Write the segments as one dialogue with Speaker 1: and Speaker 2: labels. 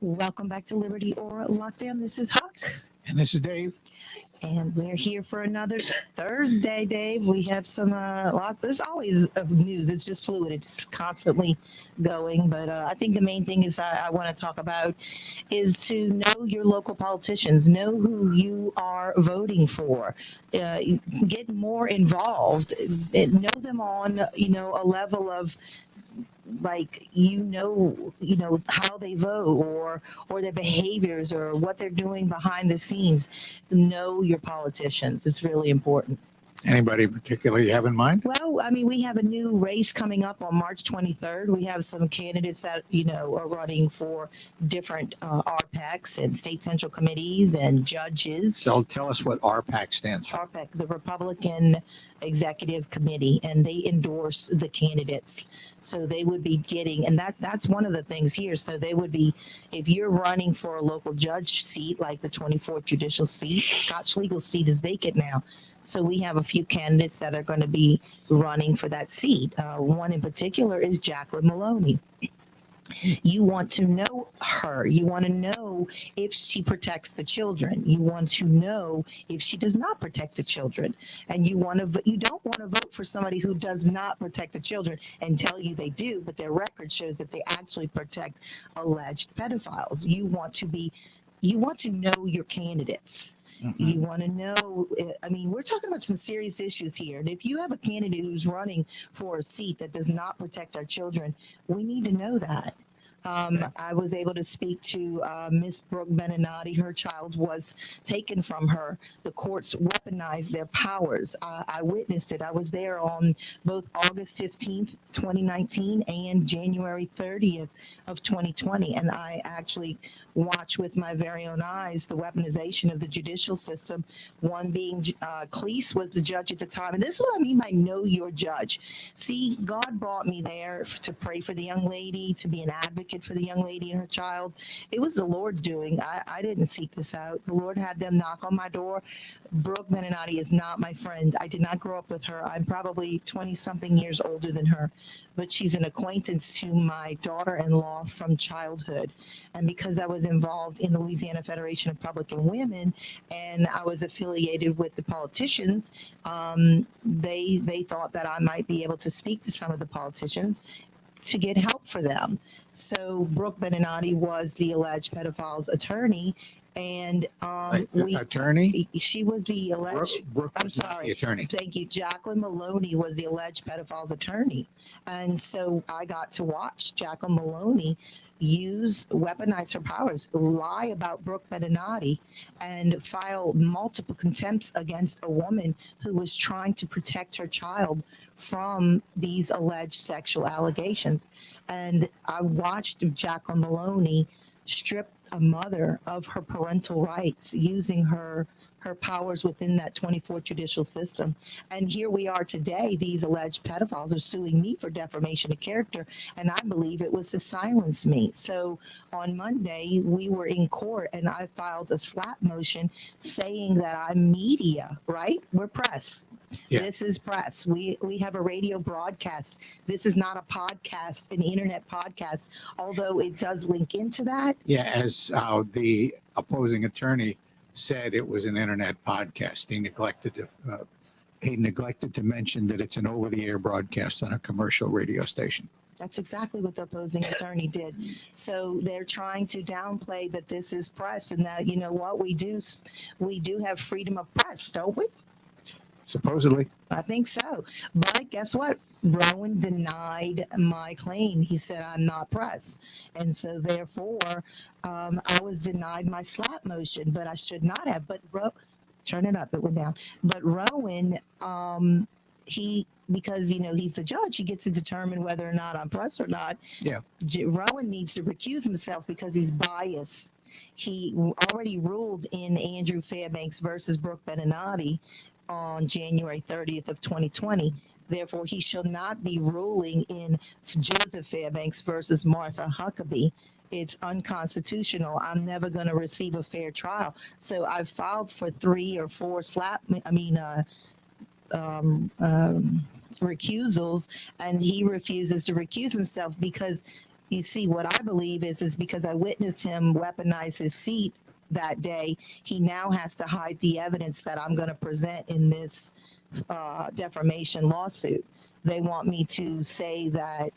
Speaker 1: Welcome back to Liberty or Lockdown. This is Huck,
Speaker 2: And this is Dave.
Speaker 1: and we're here for another Thursday, Dave. We have some there's always news. It's just fluid. It's constantly going. But I think the main thing is I want to talk about is to know your local politicians, know who you are voting for, uh, get more involved, know them on a level of like how they vote or their behaviors or what they're doing behind the scenes. Know your politicians. It's really important.
Speaker 2: Anybody in particular you have in mind?
Speaker 1: Well, I mean, we have a new race coming up on March 23rd. We have some candidates that, are running for different RPECs and state central committees and judges.
Speaker 2: So tell us what RPAC stands for.
Speaker 1: RPEC, the Republican Executive Committee, and they endorse the candidates. So they would be getting, and that's one of the things here. So they would be, if you're running for a local judge seat, like the 24th judicial seat, Scotch legal seat is vacant now. So we have a few candidates that are going to be running for that seat. One in particular is Jacqueline Maloney. You want to know her. You want to know if she protects the children. You want to know if she does not protect the children. And you don't want to vote for somebody who does not protect the children and tell you they do, but their record shows that they actually protect alleged pedophiles. You want to know your candidates.
Speaker 2: Mhm.
Speaker 1: You want to know, I mean, we're talking about some serious issues here. And if you have a candidate who's running for a seat that does not protect our children, we need to know that. I was able to speak to Miss Brooke Beninati. Her child was taken from her. The courts weaponized their powers. I witnessed it. I was there on both August 15th, 2019 and January 30th of 2020. And I actually watched with my very own eyes the weaponization of the judicial system. One being Cleese was the judge at the time. And this is what I mean by know your judge. See, God brought me there to pray for the young lady, to be an advocate for the young lady and her child. It was the Lord's doing. I didn't seek this out. The Lord had them knock on my door. Brooke Beninati is not my friend. I did not grow up with her. I'm probably 20 something years older than her, but she's an acquaintance to my daughter-in-law from childhood. And because I was involved in the Louisiana Federation of Republican Women and I was affiliated with the politicians, they thought that I might be able to speak to some of the politicians to get help for them. So Brooke Beninati was the alleged pedophile's attorney, and
Speaker 2: Attorney?
Speaker 1: she was the alleged.
Speaker 2: Brooke
Speaker 1: I'm
Speaker 2: was not
Speaker 1: sorry.
Speaker 2: the attorney.
Speaker 1: Thank you. Jacqueline Maloney was the alleged pedophile's attorney. And so I got to watch Jacqueline Maloney weaponize her powers, lie about Brooke Beninati, and file multiple contempts against a woman who was trying to protect her child from these alleged sexual allegations. And I watched Jacqueline Maloney strip a mother of her parental rights using her powers within that 24th judicial system. And here we are today. These alleged pedophiles are suing me for defamation of character, and I believe it was to silence me. So on Monday, we were in court, and I filed a slap motion saying that I'm media, right? We're press.
Speaker 2: Yeah.
Speaker 1: This is press. We have a radio broadcast. This is not a podcast, an internet podcast, although it does link into that.
Speaker 2: Yeah, as the opposing attorney said, it was an internet podcast. He neglected to mention that it's an over-the-air broadcast on a commercial radio station.
Speaker 1: That's exactly what the opposing attorney did. So they're trying to downplay that this is press, and that, you know what, we do have freedom of press, don't we?
Speaker 2: Supposedly.
Speaker 1: I think so. But guess what? Rowan denied my claim. He said I'm not press. And so therefore, I was denied my slap motion, but I should not have. But turn it up, it went down. But Rowan, because he's the judge, he gets to determine whether or not I'm press or not.
Speaker 2: Yeah.
Speaker 1: Rowan needs to recuse himself because he's biased. He already ruled in Andrew Fairbanks versus Brooke Beninati on January 30th of 2020. Therefore, he shall not be ruling in Joseph Fairbanks versus Martha Huckabee. It's unconstitutional. I'm never going to receive a fair trial. So I've filed for 3 or 4 recusals, and he refuses to recuse himself because You see, what I believe is because I witnessed him weaponize his seat that day, he now has to hide the evidence that I'm going to present in this defamation lawsuit. They want me to say that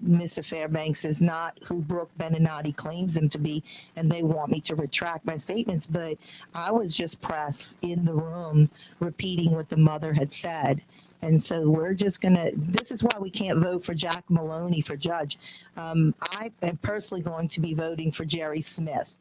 Speaker 1: Mr. Fairbanks is not who Brooke Beninati claims him to be, and they want me to retract my statements. But I was just press in the room repeating what the mother had said. And so we're just this is why we can't vote for Jack Maloney for judge. I am personally going to be voting for Jerry Smith.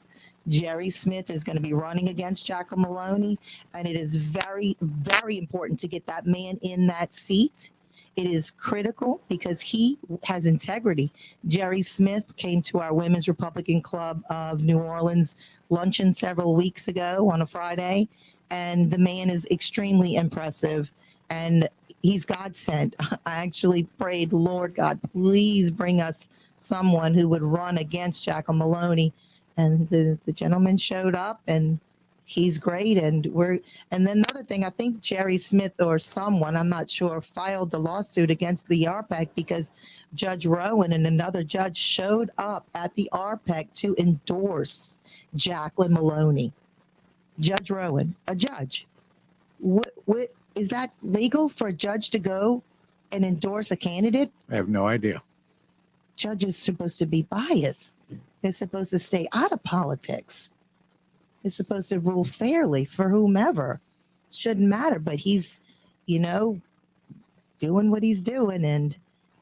Speaker 1: Jerry Smith is going to be running against Jack Maloney, and it is very, very important to get that man in that seat. It is critical because he has integrity. Jerry Smith came to our Women's Republican Club of New Orleans luncheon several weeks ago on a Friday, and the man is extremely impressive, and he's God sent. I actually prayed, Lord God, please bring us someone who would run against Jack Maloney. And the gentleman showed up, and he's great. And then another thing, I think Jerry Smith or someone, I'm not sure, filed the lawsuit against the RPEC because Judge Rowan and another judge showed up at the RPEC to endorse Jacqueline Maloney. Judge Rowan, a judge. What is that legal for a judge to go and endorse a candidate?
Speaker 2: I have no idea.
Speaker 1: Judge is supposed to be biased. They're supposed to stay out of politics. They're supposed to rule fairly for whomever. Shouldn't matter, but he's, doing what he's doing, and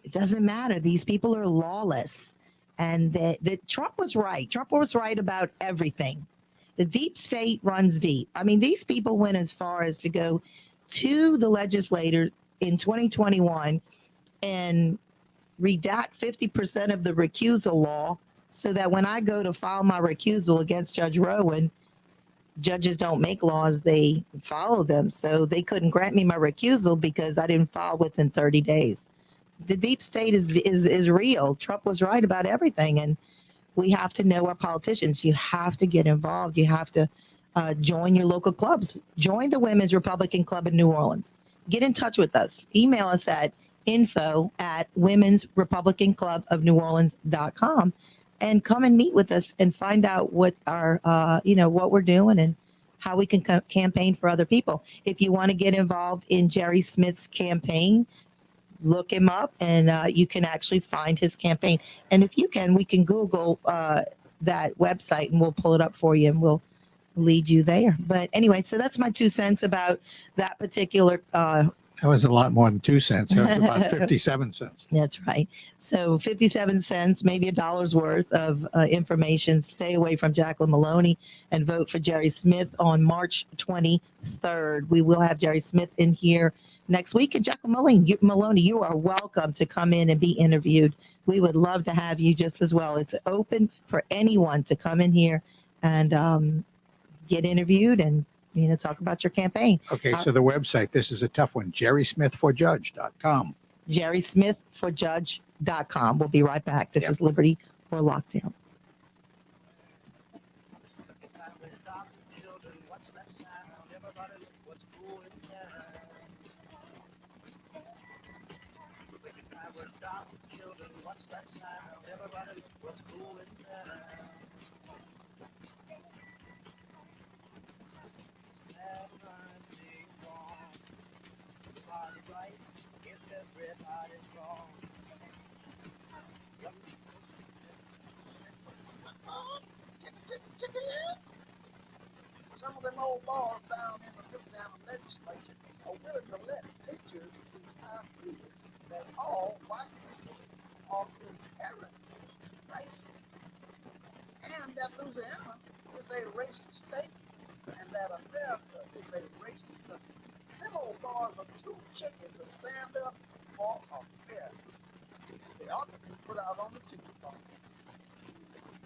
Speaker 1: it doesn't matter. These people are lawless, and that Trump was right. Trump was right about everything. The deep state runs deep. I mean, these people went as far as to go to the legislator in 2021 and redact 50% of the recusal law so that when I go to file my recusal against Judge Rowan, judges don't make laws, they follow them. So they couldn't grant me my recusal because I didn't file within 30 days. The deep state is real. Trump was right about everything. And we have to know our politicians. You have to get involved. You have to join your local clubs. Join the Women's Republican Club in New Orleans. Get in touch with us. Email us at info@womensrepublicanclubofneworleans.com and come and meet with us and find out what our, what we're doing and how we can campaign for other people. If you want to get involved in Jerry Smith's campaign, look him up and you can actually find his campaign. And if you can, we can Google that website and we'll pull it up for you and we'll lead you there. But anyway, so that's my 2 cents about that particular
Speaker 2: That was a lot more than 2 cents. That was about 57 cents.
Speaker 1: That's right. So 57 cents, maybe $1 worth of information. Stay away from Jacqueline Maloney and vote for Jerry Smith on March 23rd. We will have Jerry Smith in here next week. And Jacqueline Maloney, you are welcome to come in and be interviewed. We would love to have you just as well. It's open for anyone to come in here and get interviewed and talk about your campaign.
Speaker 2: Okay, so the website, this is a tough one, jerrysmithforjudge.com.
Speaker 1: jerrysmithforjudge.com. We'll be right back. This is Liberty or Lockdown.
Speaker 3: Some of them old balls down in the Louisiana legislature are willing to let teachers teach our kids that all white people are inherent racist, and that Louisiana is a racist state, and that America is a racist country. Them old balls are too chicken to stand up for America. They ought to be put out on the chicken farm.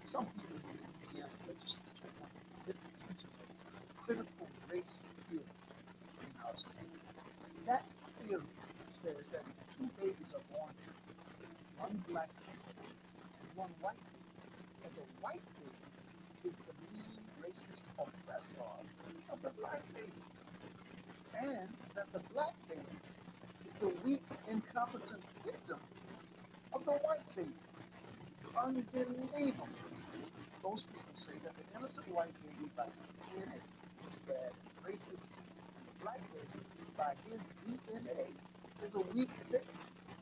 Speaker 3: Some people in the Louisiana legislature critical race theory in our state. That theory says that if two babies are born, one black baby and one white baby, that the white baby is the mean racist oppressor of the black baby, and that the black baby is the weak, incompetent victim of the white baby. Unbelievable. Those people say that the innocent white baby by his DNA is bad, racist, and the black baby by his DNA is a weak victim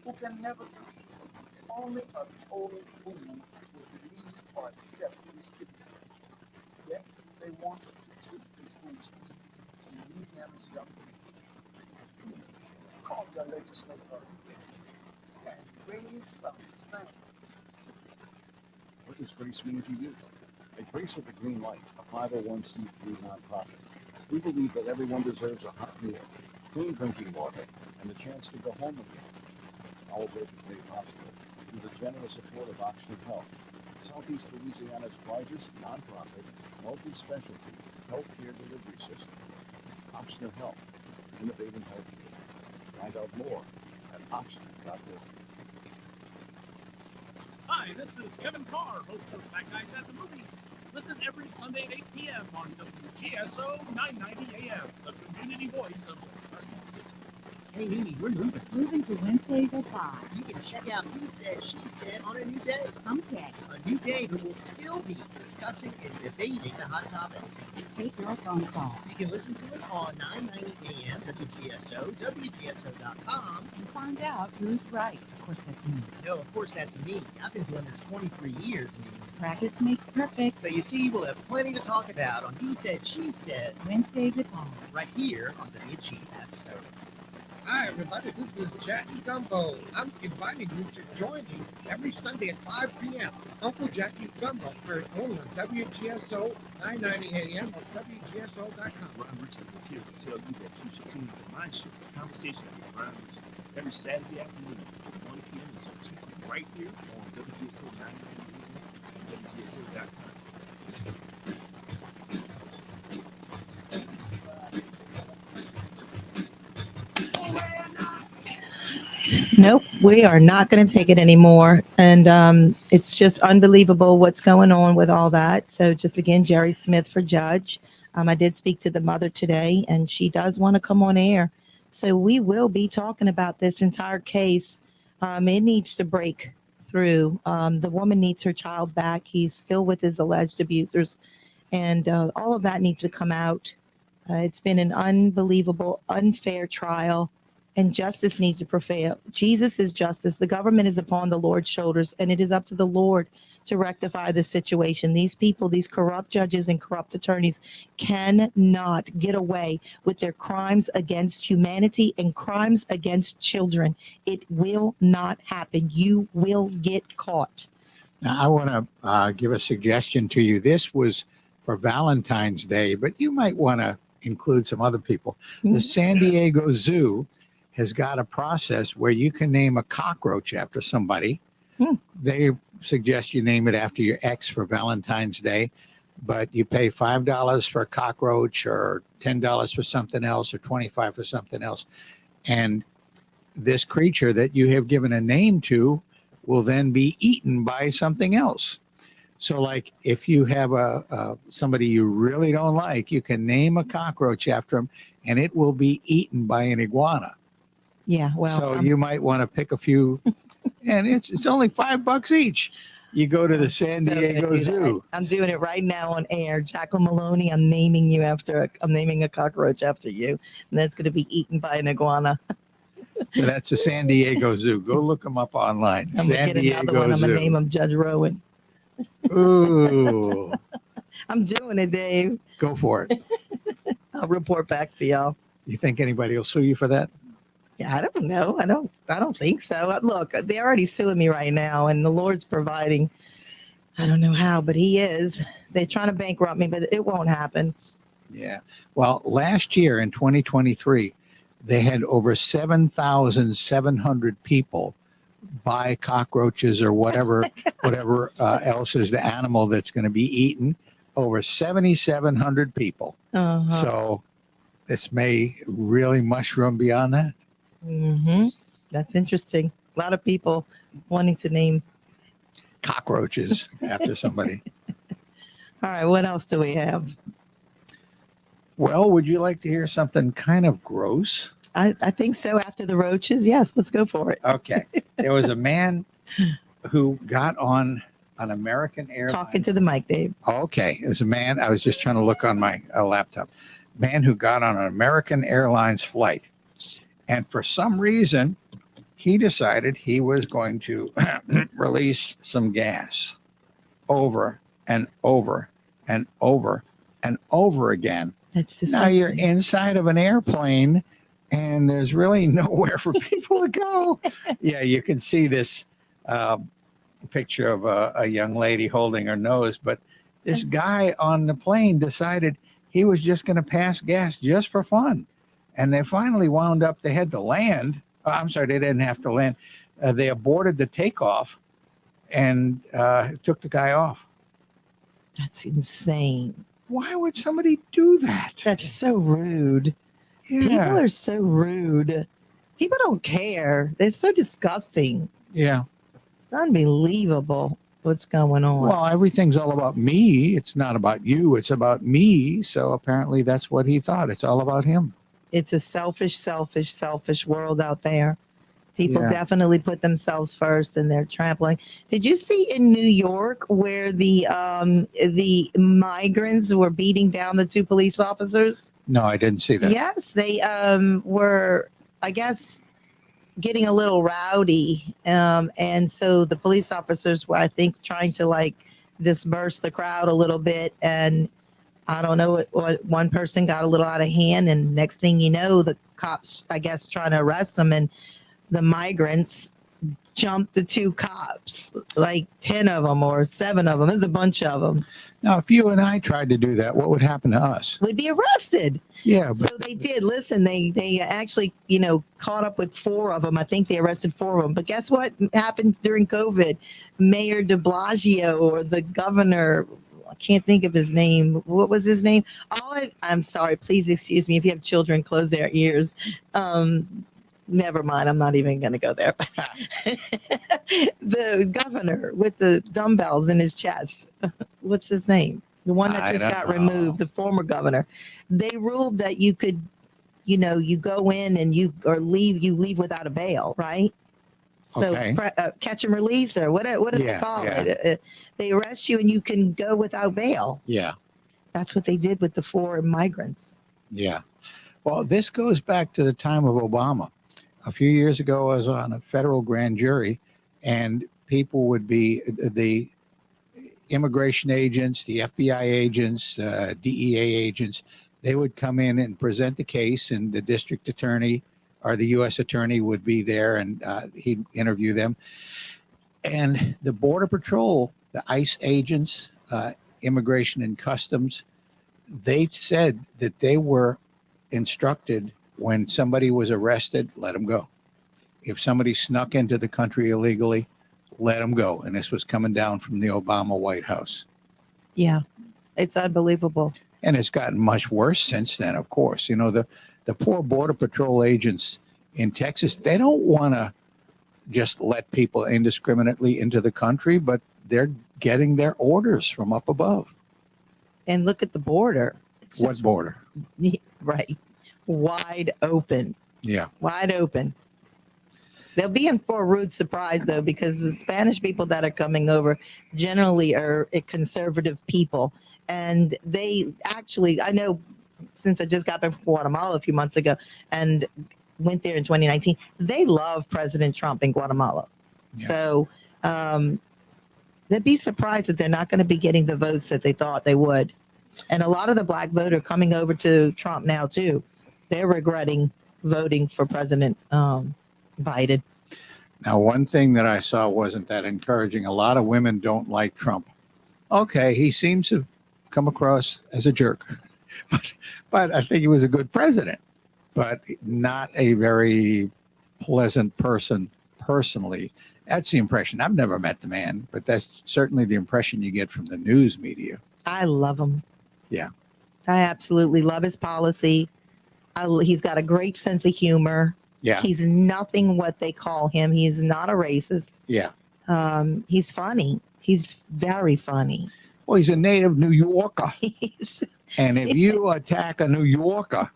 Speaker 3: who can never succeed. Only a total fool will believe or accept this idiocy. Yet they want to teach this foolishness to Louisiana's young people. Please call your legislators and raise some sand.
Speaker 4: What does Grace mean to you? At Grace with the Green Light, a 501c3 nonprofit, we believe that everyone deserves a hot meal, clean drinking water, and the chance to go home again. All of which is made possible through the generous support of Oxford Health, Southeast Louisiana's largest nonprofit, multi-specialty healthcare delivery system. Oxford Health, innovating healthcare. Find out more at oxford.org.
Speaker 5: Hi, this is Kevin Carr, host of Bad Guys at the Movies. Listen every Sunday at 8 p.m. on WGSO 990 AM, the community voice of Crescent City.
Speaker 6: Hey, Mimi, we're moving.
Speaker 7: Moving to Wednesdays at 5.
Speaker 6: You can check out He Said, She Said on a new day.
Speaker 7: Humpday.
Speaker 6: A new day that will still be discussing and debating the hot topics.
Speaker 7: Take your phone call.
Speaker 6: You can listen to us on 990 AM, WGSO, WGSO.com.
Speaker 7: And find out who's right. Of course, that's me.
Speaker 6: No, of course, that's me. I've been doing this 23 years, Mimi.
Speaker 7: Practice makes perfect.
Speaker 6: So you see, we'll have plenty to talk about on He Said, She Said,
Speaker 7: Wednesdays at 5.
Speaker 6: right here on WGSO.
Speaker 8: Hi, everybody. This is Jackie Gumbo. I'm inviting you to join me every Sunday at 5 p.m. Uncle Jackie's Gumbo, heard only on WGSO 990 AM or WGSO.com.
Speaker 5: Ron Richardson is here to tell you that you should tune into my show, Conversation with Ron Richardson, every Saturday afternoon from 1 p.m. until 2 p.m. right here on WGSO 990 AM and WGSO.com.
Speaker 1: Nope, we are not going to take it anymore. And it's just unbelievable what's going on with all that. So just again, Jerry Smith for judge. I did speak to the mother today, and she does want to come on air. So we will be talking about this entire case. It needs to break through. The woman needs her child back. He's still with his alleged abusers. And all of that needs to come out. It's been an unbelievable, unfair trial. And justice needs to prevail. Jesus is justice. The government is upon the Lord's shoulders, and it is up to the Lord to rectify this situation. These people, these corrupt judges and corrupt attorneys cannot get away with their crimes against humanity and crimes against children. It will not happen. You will get caught.
Speaker 2: Now, I want to give a suggestion to you. This was for Valentine's Day, but you might want to include some other people. The San Diego Zoo has got a process where you can name a cockroach after somebody. They suggest you name it after your ex for Valentine's Day, but you pay $5 for a cockroach or $10 for something else or $25 for something else. And this creature that you have given a name to will then be eaten by something else. So like if you have somebody you really don't like, you can name a cockroach after them and it will be eaten by an iguana.
Speaker 1: Yeah, well.
Speaker 2: So you might want to pick a few, and it's only $5 each. You go to the San Diego Zoo.
Speaker 1: I'm doing it right now on air. Jacqueline Maloney, I'm naming a cockroach after you, and that's going to be eaten by an iguana.
Speaker 2: So that's the San Diego Zoo. Go look them up online.
Speaker 1: I'm going to get another one. I'm going to name him Judge Rowan.
Speaker 2: Ooh.
Speaker 1: I'm doing it, Dave.
Speaker 2: Go for it.
Speaker 1: I'll report back to y'all.
Speaker 2: You think anybody will sue you for that?
Speaker 1: Yeah, I don't know. I don't think so. Look, they're already suing me right now, and the Lord's providing. I don't know how, but He is. They're trying to bankrupt me, but it won't happen.
Speaker 2: Yeah. Well, last year in 2023, they had over 7,700 people buy cockroaches or whatever else is the animal that's going to be eaten. Over 7,700 people. So this may really mushroom beyond that.
Speaker 1: That's interesting. A lot of people wanting to name
Speaker 2: cockroaches after somebody.
Speaker 1: All right, what else do we have?
Speaker 2: Well, would you like to hear something kind of gross?
Speaker 1: I think so. After the roaches, yes, let's go for it.
Speaker 2: Okay. There was a man who got on An American Airlines.
Speaker 1: Talking to the mic, Dave.
Speaker 2: Okay, as a man, I was just trying to look on my laptop. Man who got on an American Airlines flight, and for some reason, he decided he was going to release some gas over and over and over and over again.
Speaker 1: That's
Speaker 2: Now you're
Speaker 1: disgusting.
Speaker 2: inside of an airplane, and there's really nowhere for people to go. Yeah, you can see this picture of a young lady holding her nose, but this guy on the plane decided he was just going to pass gas just for fun. And they finally wound up, they had to land. I'm sorry, they didn't have to land. They aborted the takeoff and took the guy off.
Speaker 1: That's insane.
Speaker 2: Why would somebody do that?
Speaker 1: That's so rude. People
Speaker 2: Yeah.
Speaker 1: are so rude. People don't care. They're so disgusting.
Speaker 2: Yeah.
Speaker 1: Unbelievable what's going on.
Speaker 2: Well, everything's all about me. It's not about you. It's about me. So apparently that's what he thought. It's all about him.
Speaker 1: It's a selfish world out there. People
Speaker 2: Yeah.
Speaker 1: definitely put themselves first and they're trampling. Did you see in New York where the migrants were beating down the two police officers?
Speaker 2: No, I didn't see that.
Speaker 1: Yes, they were, I guess, getting a little rowdy. And so the police officers were, I think, trying to like disperse the crowd a little bit. And I don't know what one person got a little out of hand. And next thing you know, the cops, I guess, trying to arrest them. And the migrants jumped the two cops, like 10 of them or 7 of them. There's a bunch of them.
Speaker 2: Now, if you and I tried to do that, what would happen to us?
Speaker 1: Would be arrested.
Speaker 2: Yeah, but
Speaker 1: So they did. Listen, they actually, caught up with 4 of them. I think they arrested 4 of them. But guess what happened during COVID? Mayor de Blasio or the governor, I can't think of his name. What was his name? I'm sorry. Please excuse me. If you have children, close their ears. Never mind. I'm not even going to go there. The governor with the dumbbells in his chest. What's his name? The one that
Speaker 2: I
Speaker 1: just
Speaker 2: don't
Speaker 1: got
Speaker 2: know.
Speaker 1: removed, the former governor. They ruled that you could, you go in and you leave without a bail, right? So
Speaker 2: Okay.
Speaker 1: Catch and release, or what do they
Speaker 2: Yeah,
Speaker 1: call
Speaker 2: yeah.
Speaker 1: it? They arrest you and you can go without bail.
Speaker 2: yeah,
Speaker 1: That's what they did with the 4 migrants.
Speaker 2: yeah. Well, this goes back to the time of Obama. A few years ago, I was on a federal grand jury, and people would be the immigration agents, the FBI agents, DEA agents. They would come in and present the case, and the district attorney or the U.S. attorney would be there, and he'd interview them. And the Border Patrol, the ICE agents, Immigration and Customs, they said that they were instructed when somebody was arrested, let them go. If somebody snuck into the country illegally, let them go. And this was coming down from the Obama White House.
Speaker 1: Yeah, it's unbelievable.
Speaker 2: And it's gotten much worse since then, of course. The poor Border Patrol agents in Texas, they don't want to just let people indiscriminately into the country, but they're getting their orders from up above.
Speaker 1: And look at the border. It's
Speaker 2: What
Speaker 1: just
Speaker 2: border?
Speaker 1: right, wide open.
Speaker 2: Yeah.
Speaker 1: Wide open. They'll be in for a rude surprise, though, because the Spanish people that are coming over generally are conservative people. And they actually, I know since I just got back from Guatemala a few months ago and went there in 2019, they love President Trump in Guatemala.
Speaker 2: Yeah.
Speaker 1: So they'd be surprised that they're not going to be getting the votes that they thought they would. And a lot of the black vote are coming over to Trump now, too. They're regretting voting for President Biden.
Speaker 2: Now, one thing that I saw wasn't that encouraging. A lot of women don't like Trump. Okay, he seems to come across as a jerk, but I think he was a good president, but not a very pleasant person personally. That's the impression. I've never met the man, but that's certainly the impression you get from the news media.
Speaker 1: I love him.
Speaker 2: Yeah.
Speaker 1: I absolutely love his policy. He's got a great sense of humor.
Speaker 2: Yeah.
Speaker 1: He's nothing what they call him. He's not a racist.
Speaker 2: Yeah.
Speaker 1: He's funny. He's very funny.
Speaker 2: Well, he's a native New Yorker.
Speaker 1: He's,
Speaker 2: And if you attack a New Yorker,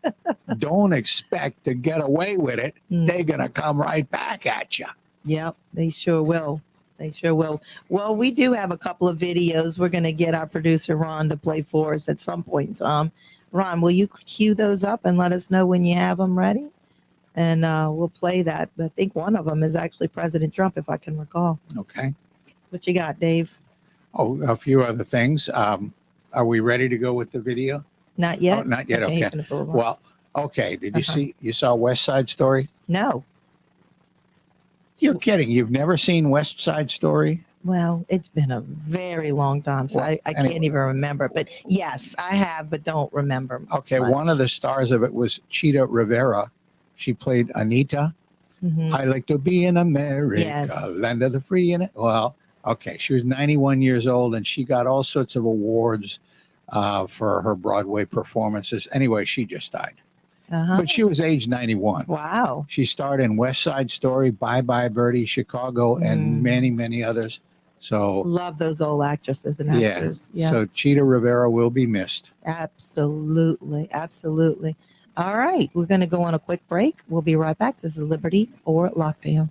Speaker 2: don't expect to get away with it. They're going to come right back at you.
Speaker 1: yep, they sure will. They sure will. Well, we do have a couple of videos. We're going to get our producer Ron to play for us at some point. Ron, will you cue those up and let us know when you have them ready? And we'll play that. I think one of them is actually President Trump, if I can recall.
Speaker 2: Okay.
Speaker 1: What you got, Dave?
Speaker 2: Oh, a few other things. Are we ready to go with the video?
Speaker 1: Not yet.
Speaker 2: Oh, not yet.
Speaker 1: He's
Speaker 2: Okay.
Speaker 1: gonna pull it on.
Speaker 2: Well, okay. Did you
Speaker 1: Uh-huh.
Speaker 2: you saw West Side Story?
Speaker 1: No.
Speaker 2: You're kidding. You've never seen West Side Story?
Speaker 1: Well, it's been a very long time, so
Speaker 2: Well,
Speaker 1: I
Speaker 2: anyway.
Speaker 1: can't even remember. But yes, I have, but don't remember.
Speaker 2: Okay.
Speaker 1: much.
Speaker 2: One of the stars of it was Cheetah Rivera. She played Anita.
Speaker 1: Mhm.
Speaker 2: I like to be in America,
Speaker 1: Yes.
Speaker 2: land of the free. And well, okay. She was 91 years old and she got all sorts of awards for her Broadway performances. Anyway, she just died.
Speaker 1: Uh-huh.
Speaker 2: But she was age 91.
Speaker 1: Wow.
Speaker 2: She starred in West Side Story, Bye Bye Birdie, Chicago, and many, many others. So,
Speaker 1: Love those old actresses and
Speaker 2: yeah.
Speaker 1: actors. Yeah.
Speaker 2: So Cheetah Rivera will be missed.
Speaker 1: Absolutely. Absolutely. All right. We're going to go on a quick break. We'll be right back. This is Liberty or Lockdown.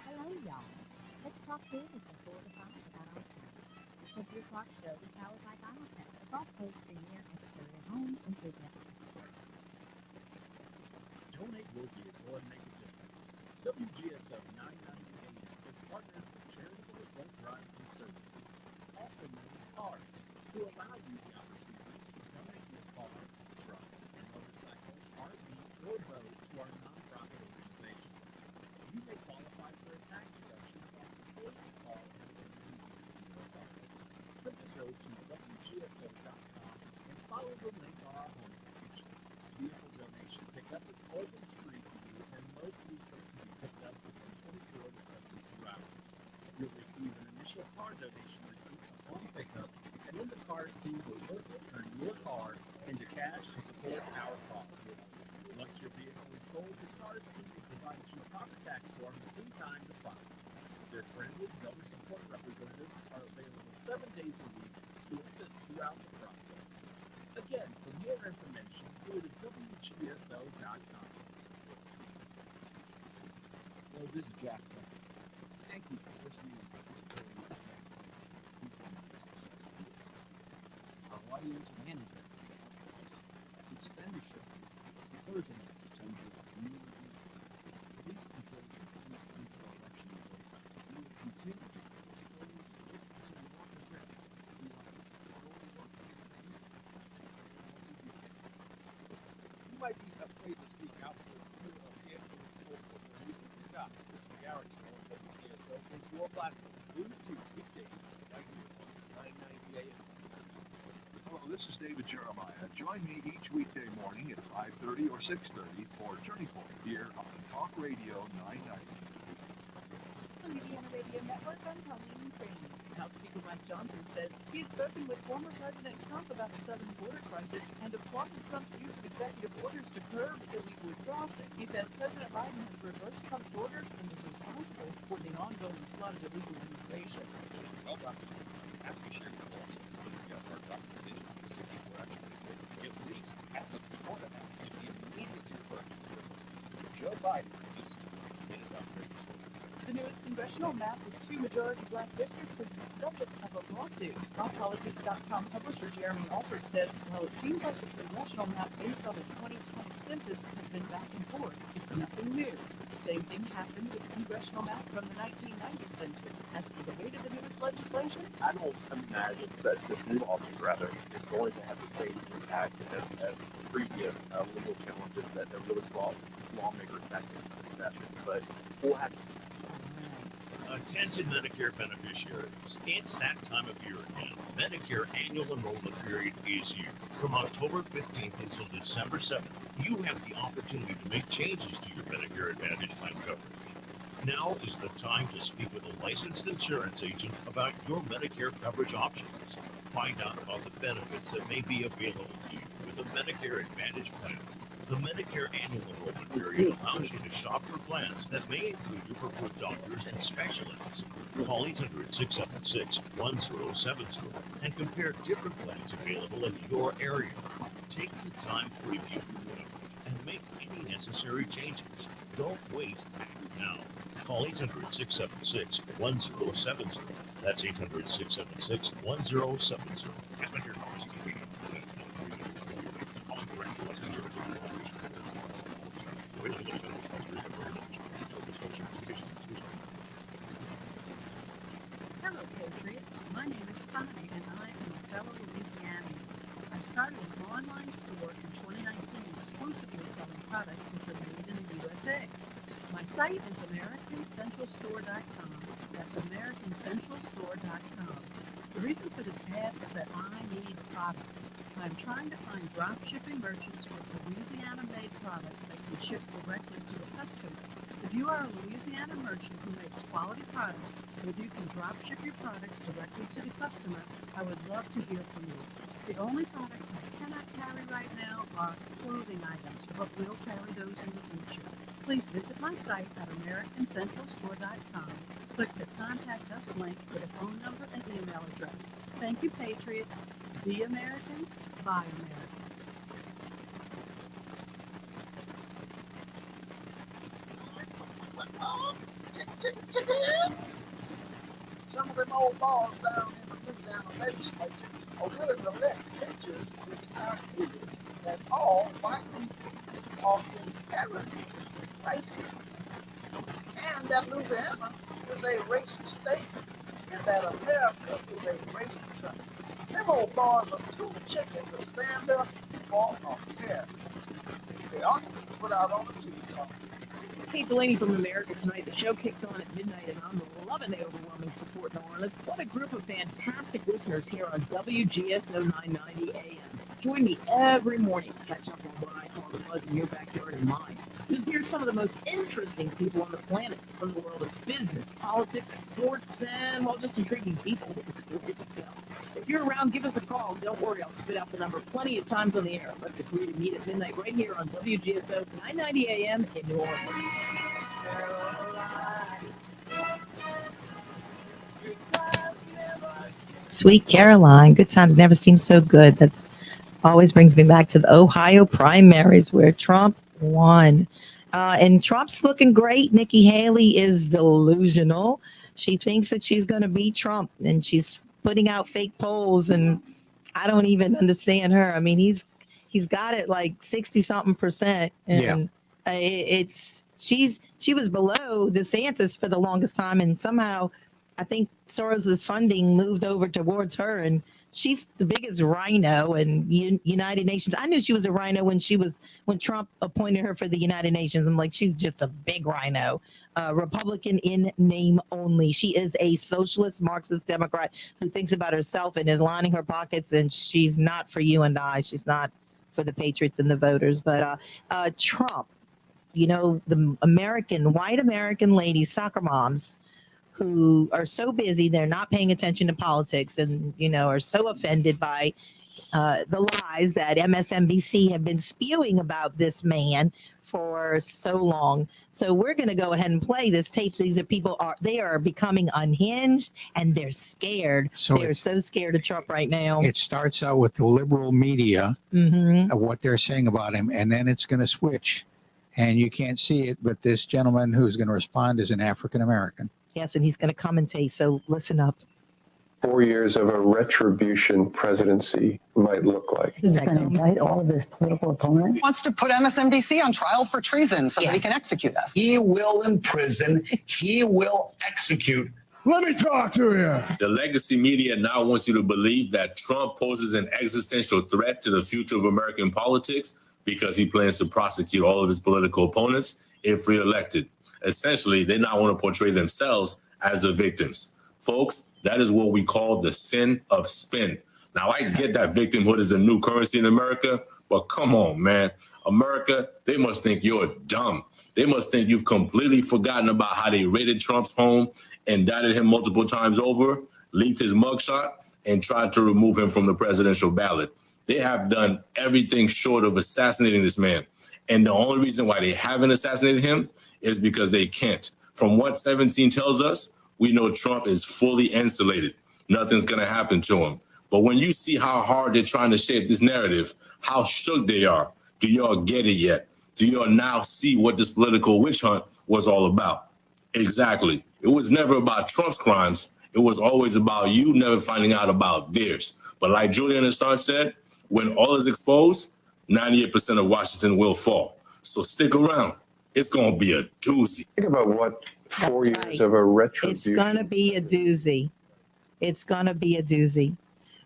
Speaker 9: Hello, y'all. Let's talk business at 4 to 5 about our town. The Century Clock Show is powered by Dynatech, the Gulf Coast premier exterior home improvement expert.
Speaker 5: Donate will give or make a difference. WGSO 990 AM is partnered with charitable event drives and services, also known as CARS, to allow you the opportunity to donate your car, truck, motorcycle, RV, or boat to our nonprofit organization. You may qualify for a tax deduction while supporting the cause and donating to your car. Simply go to WGSO.com and follow the link on our homepage. Vehicle donation pickup is always free to you, and most vehicles can be picked up within 24 to 72 hours. You'll receive an initial car donation receipt upon pickup, and then the CARS team will work to turn your car into cash to support our cause. Once your vehicle is sold, the CARS team will provide you proper tax forms in time to file. Their friendly donor support representatives are available 7 days a week to assist throughout the process. Again, for more information, go to WGSO.com.
Speaker 4: Hello, this is Jackson. Thank you for listening and participating in the Our audience management expenditure refers to some of the community. Police control the election results. We will continue to propose this kind of work address. We want to
Speaker 8: You might be afraid to speak out for the fear of you can stop. This is Garrett on WKSO. It's your platform. Bluetooth weekdays right here on 990 AM.
Speaker 10: Hello, this is David Jeremiah. Join me each weekday morning at 5:30 or 6:30 for Turning Point here on Talk Radio 990.
Speaker 11: Louisiana Radio Network, I'm Colleen Crane. House Speaker Mike Johnson says he has spoken with former President Trump about the southern border crisis and applauded Trump's use of executive orders to curb illegal crossing. He says President Biden has reversed Trump's orders and is responsible for the ongoing flood of illegal immigration.
Speaker 12: Well, Dr. I appreciate the audience. So we got our documentation of the city where actually at least half of the border now can be immediately referred to Joe Biden is in it up there.
Speaker 11: The newest congressional map with 2 majority black districts is the subject of a lawsuit. OffPolitics.com publisher Jeremy Alford says, while it seems like the congressional map based on the 2020 census has been back and forth, it's nothing new. The same thing happened with the congressional map from the 1990 census. As for the weight of the newest legislation,
Speaker 12: I don't imagine that the new office, rather, is going to have the same impact as previous legal challenges that have really brought
Speaker 5: lawmakers back in session. But we'll have
Speaker 6: Attention Medicare beneficiaries. It's that time of year again. Medicare annual enrollment period is here. From October 15th until December 7th, you have the opportunity to make changes to your Medicare Advantage plan coverage. Now is the time to speak with a licensed insurance agent about your Medicare coverage options. Find out about the benefits that may be available to you with a Medicare Advantage plan. The Medicare annual enrollment period allows you to shop for plans that may include your preferred doctors and specialists. Call 800-676-1070 and compare different plans available in your area. Take the time to review your coverage and make any necessary changes. Don't wait, act now. Call 800-676-1070. That's 800-676-1070.
Speaker 7: Hello, Patriots. My name is Connie, and I am a fellow Louisianian. I started an online store in 2019 exclusively selling products which are made in the USA. My site is AmericanCentralStore.com. That's AmericanCentralStore.com. The reason for this ad is that I need products. I'm trying to find drop shipping merchants with Louisiana-made products that can ship directly to the customer. If you are a Louisiana merchant who makes quality products, and if you can drop ship your products directly to the customer, I would love to hear from you. The only products I cannot carry right now are clothing items, but will carry those in the future. Please visit my site at AmericanCentralStore.com. Click the Contact Us link for the phone number and email address. Thank you, Patriots. Be American, buy American.
Speaker 3: Check it out. Some of them old balls down in the Louisiana legislature are willing to let teachers teach our kids that all white people are inherent racist, and that Louisiana is a racist state, and that America is a racist country. Them old boys are too chicken to stand up for America. They ought to be put out on the TV.
Speaker 11: This is Kate Delaney from America Tonight. The show kicks on at midnight, and I'm loving the overwhelming support in New Orleans. What a group of fantastic listeners here on WGSO 990 AM. Join me every morning to catch up on what I call the buzz in your backyard and mine. You'll hear some of the most interesting people on the planet from the world of business, politics, sports, and, well, just intriguing people with a story to tell. If you're around, give us a call. Don't worry, I'll spit out the number plenty of times on the air. Let's agree to meet at midnight right here on WGSO 990 AM in New Orleans.
Speaker 1: Sweet Caroline, good times never seem so good. That's always brings me back to the Ohio primaries where Trump won. And Trump's looking great. Nikki Haley is delusional. She thinks that she's going to beat Trump, and she's putting out fake polls, and I don't even understand her. I mean, he's got it like 60-something%, and she was below DeSantis for the longest time, and somehow I think Soros's funding moved over towards her, and she's the biggest rhino in United Nations. I knew she was a rhino when Trump appointed her for the United Nations. I'm like, she's just a big rhino. Republican in name only. She is a socialist Marxist Democrat who thinks about herself and is lining her pockets, and she's not for you and I. She's not for the patriots and the voters. But Trump, the white American ladies, soccer moms, who are so busy, they're not paying attention to politics, and are so offended by the lies that MSNBC have been spewing about this man for so long. So we're going to go ahead and play this tape. These are people they are becoming unhinged, and they're scared. They're so scared of Trump right now.
Speaker 2: It starts out with the liberal media, of what they're saying about him, and then it's going to switch. And you can't see it, but this gentleman who's going to respond is an African American.
Speaker 1: Yes, and he's going to commentate. So listen up.
Speaker 13: 4 years of a retribution presidency might look like.
Speaker 14: He's going to indict all of his political opponents.
Speaker 15: He wants to put MSNBC on trial for treason so that he can execute us.
Speaker 16: He will imprison. He will execute.
Speaker 17: Let me talk to you.
Speaker 18: The legacy media now wants you to believe that Trump poses an existential threat to the future of American politics. because he plans to prosecute all of his political opponents if reelected. Essentially, they now want to portray themselves as the victims. Folks, that is what we call the sin of spin. Now, I get that victimhood is the new currency in America, but come on, man. America, they must think you're dumb. They must think you've completely forgotten about how they raided Trump's home, indicted him multiple times over, leaked his mugshot, and tried to remove him from the presidential ballot. They have done everything short of assassinating this man. And the only reason why they haven't assassinated him is because they can't. From what 17 tells us, we know Trump is fully insulated. Nothing's going to happen to him. But when you see how hard they're trying to shape this narrative, how shook they are, do y'all get it yet? Do y'all now see what this political witch hunt was all about? Exactly. It was never about Trump's crimes. It was always about you never finding out about theirs. But like Julian Assange said, when all is exposed, 98% of Washington will fall. So stick around. It's going to be a doozy.
Speaker 13: Think about what 4
Speaker 1: That's
Speaker 13: years
Speaker 1: right.
Speaker 13: of a retribution.
Speaker 1: It's going to be a doozy. It's going to be a doozy.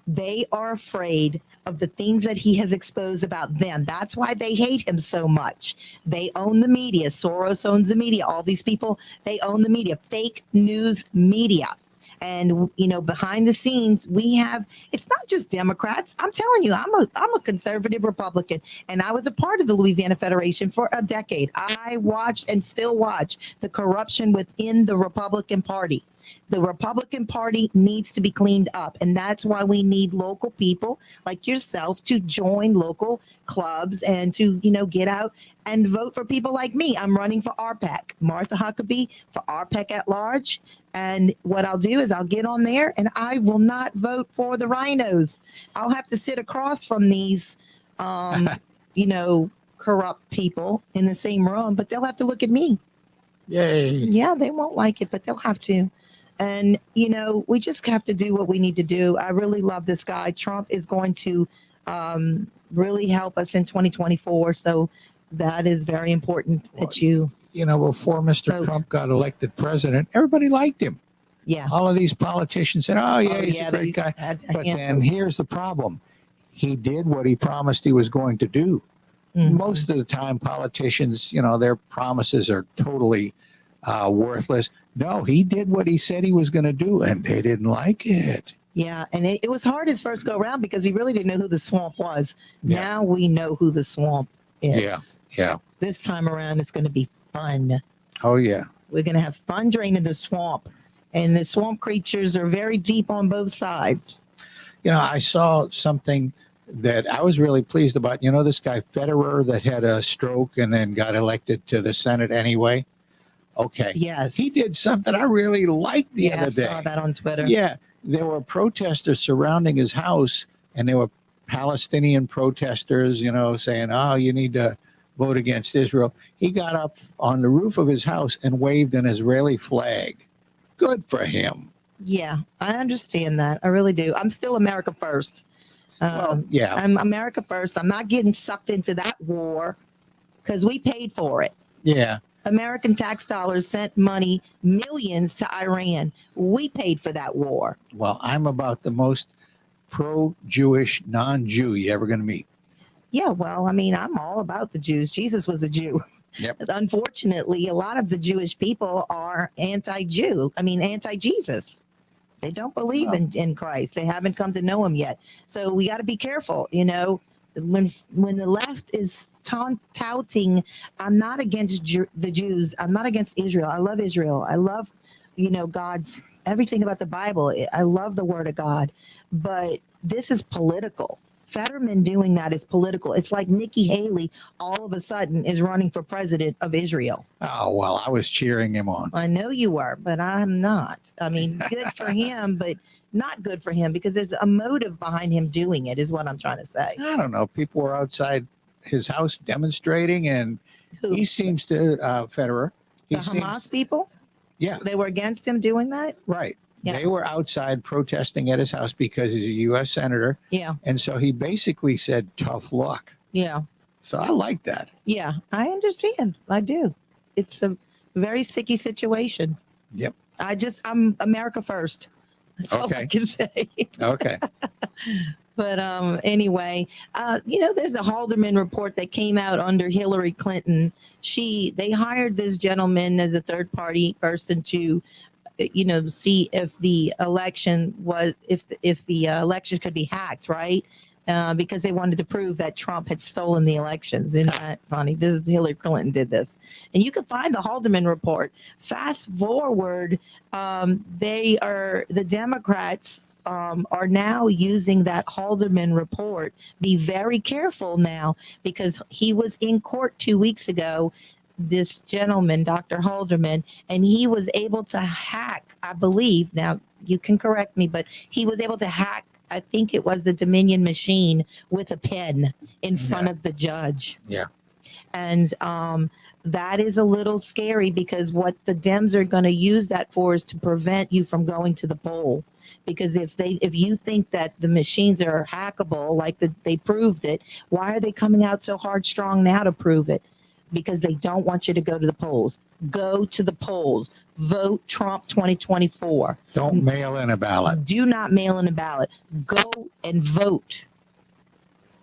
Speaker 1: They are afraid of the things that he has exposed about them. That's why they hate him so much. They own the media. Soros owns the media. All these people, they own the media. Fake news media. And, you know, behind the scenes, we have, it's not just Democrats. I'm telling you, I'm a conservative Republican, and I was a part of the Louisiana Federation for a decade. I watched and still watch the corruption within the Republican Party. The Republican Party needs to be cleaned up. And that's why we need local people like yourself to join local clubs and to, you know, get out and vote for people like me. I'm running for RPEC, Martha Huckabee for RPEC at large. And what I'll do is I'll get on there and I will not vote for the rhinos. I'll have to sit across from these, you know, corrupt people in the same room, but they'll have to look at me.
Speaker 2: Yay.
Speaker 1: Yeah, they won't like it, but they'll have to. And, you know, we just have to do what we need to do. I really love this guy. Trump is going to really help us in 2024. So that is very important that you.
Speaker 2: You know, before Mr. Trump got elected president, everybody liked him.
Speaker 1: Yeah.
Speaker 2: All of these politicians said, oh, yeah, he's a great guy. But
Speaker 1: handful.
Speaker 2: then here's the problem. He did what he promised he was going to do.
Speaker 1: Mm-hmm.
Speaker 2: Most of the time, politicians, you know, their promises are totally worthless. No, he did what he said he was going to do, and they didn't like it.
Speaker 1: Yeah, and it was hard his first go around because he really didn't know who the swamp was. Yeah. Now we know who the swamp is.
Speaker 2: Yeah.
Speaker 1: This time around, it's going to be fun.
Speaker 2: Oh, yeah.
Speaker 1: We're going to have fun draining the swamp, and the swamp creatures are very deep on both sides.
Speaker 2: You know, I saw something that I was really pleased about. You know, this guy Federer that had a stroke and then got elected to the Senate anyway. Okay.
Speaker 1: Yes.
Speaker 2: He did something I really liked the other day.
Speaker 1: I saw that on Twitter.
Speaker 2: Yeah. There were protesters surrounding his house, and there were Palestinian protesters, you know, saying, oh, you need to vote against Israel. He got up on the roof of his house and waved an Israeli flag. Good for him.
Speaker 1: Yeah, I understand that. I really do. I'm still America first.
Speaker 2: Yeah.
Speaker 1: I'm America first. I'm not getting sucked into that war because we paid for it.
Speaker 2: Yeah.
Speaker 1: American tax dollars sent money, millions to Iran. We paid for that war.
Speaker 2: Well, I'm about the most pro-Jewish non-Jew you ever going to meet.
Speaker 1: Yeah, well, I mean, I'm all about the Jews. Jesus was a Jew.
Speaker 2: Yep.
Speaker 1: Unfortunately, a lot of the Jewish people are anti-Jew. I mean, anti-Jesus. They don't believe in Christ. They haven't come to know him yet. So we got to be careful, you know. When the left is touting, I'm not against the Jews. I'm not against Israel. I love Israel. I love, you know, God's everything about the Bible. I love the word of God. But this is political. Fetterman doing that is political. It's like Nikki Haley all of a sudden is running for president of Israel.
Speaker 2: Oh, well, I was cheering him on.
Speaker 1: I know you were, but I'm not. I mean, good for him, but not good for him because there's a motive behind him doing it is what I'm trying to say.
Speaker 2: I don't know. People were outside his house demonstrating, and he seems to, Federer.
Speaker 1: The Hamas people?
Speaker 2: Yeah.
Speaker 1: They were against him doing that?
Speaker 2: Right.
Speaker 1: Yeah.
Speaker 2: They were outside protesting at his house because he's a U.S. senator.
Speaker 1: Yeah.
Speaker 2: And so he basically said, tough luck.
Speaker 1: Yeah.
Speaker 2: So I like that.
Speaker 1: Yeah, I understand. I do. It's a very sticky situation.
Speaker 2: Yep.
Speaker 1: I'm America first. That's all I can say.
Speaker 2: Okay.
Speaker 1: But anyway, there's a Haldeman report that came out under Hillary Clinton. They hired this gentleman as a third party person to see if the election was if the elections could be hacked, right? Because they wanted to prove that Trump had stolen the elections. Isn't that funny? This is Hillary Clinton did this, and you can find the Haldeman report. Fast forward, the Democrats are now using that Haldeman report. Be very careful now, because he was in court 2 weeks ago, this gentleman, Dr. Haldeman, and he was able to hack, I believe, now you can correct me, but he was able to hack, I think it was the Dominion machine, with a pen in front of the judge.
Speaker 2: Yeah.
Speaker 1: And that is a little scary, because what the Dems are going to use that for is to prevent you from going to the poll. Because if you think that the machines are hackable, like they proved it, why are they coming out so hard strong now to prove it? Because they don't want you to go to the polls. Go to the polls. Vote Trump 2024.
Speaker 2: Don't mail in a ballot.
Speaker 1: Do not mail in a ballot. Go and vote.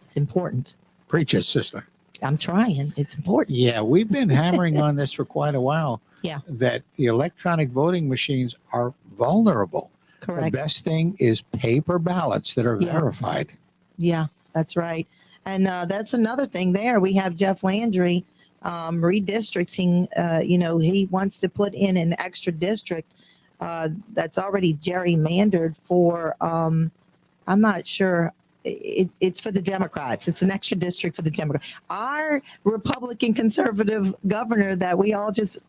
Speaker 1: It's important.
Speaker 2: Preach it, sister.
Speaker 1: I'm trying. It's important.
Speaker 2: Yeah, we've been hammering on this for quite a while.
Speaker 1: Yeah.
Speaker 2: That the electronic voting machines are vulnerable.
Speaker 1: Correct.
Speaker 2: The best thing is paper ballots that are verified.
Speaker 1: Yeah, that's right. And that's another thing there. We have Jeff Landry redistricting. He wants to put in an extra district that's already gerrymandered for, I'm not sure. It's for the Democrats. It's an extra district for the Democrats. Our Republican conservative governor that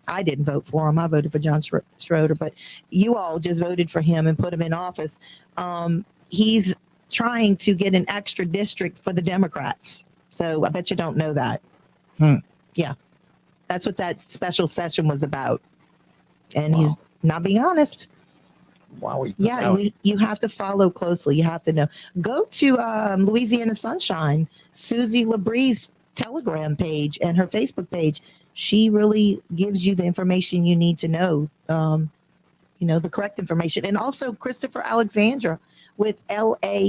Speaker 1: I didn't vote for him. I voted for John Schroeder, but you all just voted for him and put him in office. He's trying to get an extra district for the Democrats. So I bet you don't know that. Yeah. That's what that special session was about. And he's not being honest.
Speaker 2: Wow.
Speaker 1: Yeah, you have to follow closely. You have to know. Go to Louisiana Sunshine, Susie LaBrie's Telegram page and her Facebook page. She really gives you the information you need to know, the correct information. And also Christopher Alexandra with LACAG.org.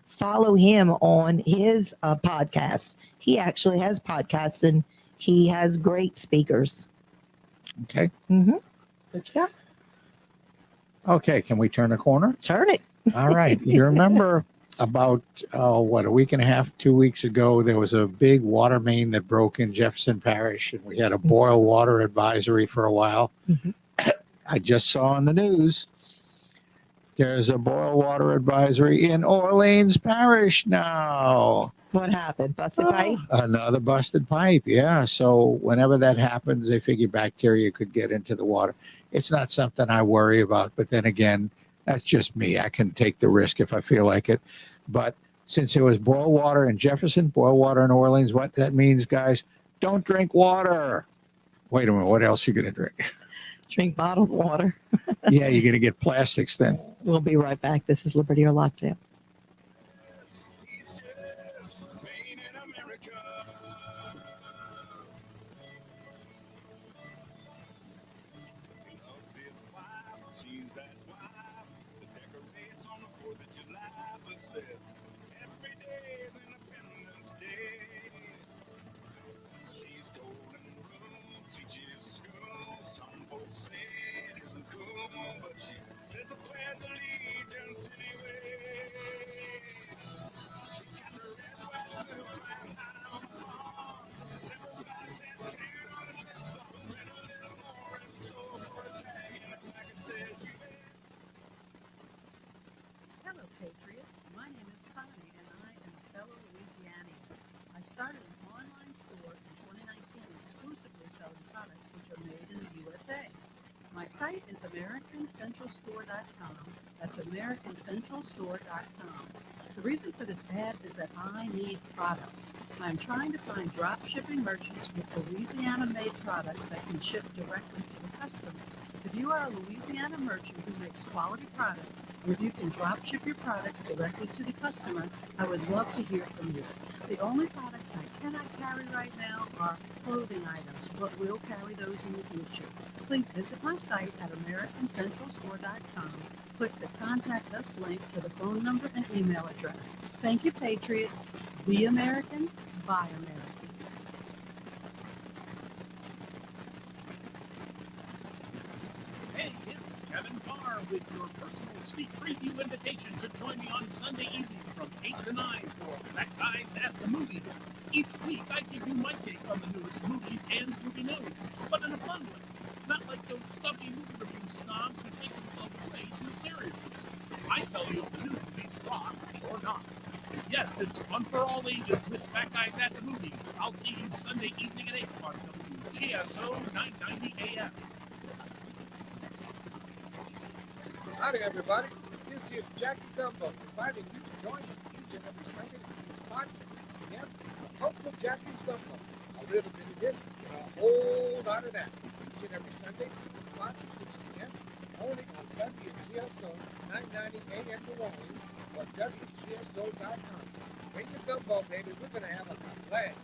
Speaker 1: Follow him on his podcast. He actually has podcasts, and he has great speakers.
Speaker 2: Okay.
Speaker 1: Mm-hmm. What you got?
Speaker 2: Okay, can we turn the corner?
Speaker 1: Turn it.
Speaker 2: All right. You remember about, a week and a half, 2 weeks ago, there was a big water main that broke in Jefferson Parish, and we had a boil water advisory for a while.
Speaker 1: Mm-hmm.
Speaker 2: I just saw on the news, there's a boil water advisory in Orleans Parish now.
Speaker 1: What happened? Busted pipe?
Speaker 2: Another busted pipe, yeah. So whenever that happens, they figure bacteria could get into the water. It's not something I worry about, but then again, that's just me. I can take the risk if I feel like it. But since it was boil water in Jefferson, boil water in Orleans, what that means, guys, don't drink water. Wait a minute, what else are you going to drink?
Speaker 1: Drink bottled water.
Speaker 2: Yeah, you're going to get plastics then.
Speaker 1: We'll be right back. This is Liberty or Lockdown.
Speaker 7: Hello, Patriots. My name is Connie, and I am a fellow Louisianian. I started an online store in 2019 exclusively selling products which are made in the USA. My site is AmericanCentralStore.com. That's AmericanCentralStore.com. The reason for this ad is that I need products. I'm trying to find drop shipping merchants with Louisiana-made products that can ship directly to the customer. If you are a Louisiana merchant who makes quality products, or if you can drop ship your products directly to the customer, I would love to hear from you. The only product products I cannot carry right now are clothing items, but will carry those in the future. Please visit my site at AmericanCentralStore.com. Click the Contact Us link for the phone number and email address. Thank you, Patriots. Be American, buy American.
Speaker 5: Hey, it's Kevin Carr with your personal sneak preview invitation to join me on Sunday evening from 8 to 9 for Black Guys at the Movies. Each week, I give you my take on the newest movies and movie news, but in a fun way. Not like those stuffy movie review snobs who take themselves way too seriously. I tell you if the new movies rock or not. Yes, it's fun for all ages with Black Guys at the Movies. I'll see you Sunday evening at 8 on WGSO 990 AM.
Speaker 8: Howdy, everybody. This is Jackie Gumbo inviting you to join me each and every Sunday from 5 to 6 p.m. for Uncle Jackie's Gumbo. A little bit of this and a whole lot of that. Each and every Sunday from 5 to 6 p.m. only on WGSO 990 AM New Orleans or WGSO.com. Bring your gumbo, baby. We're going to have a blast.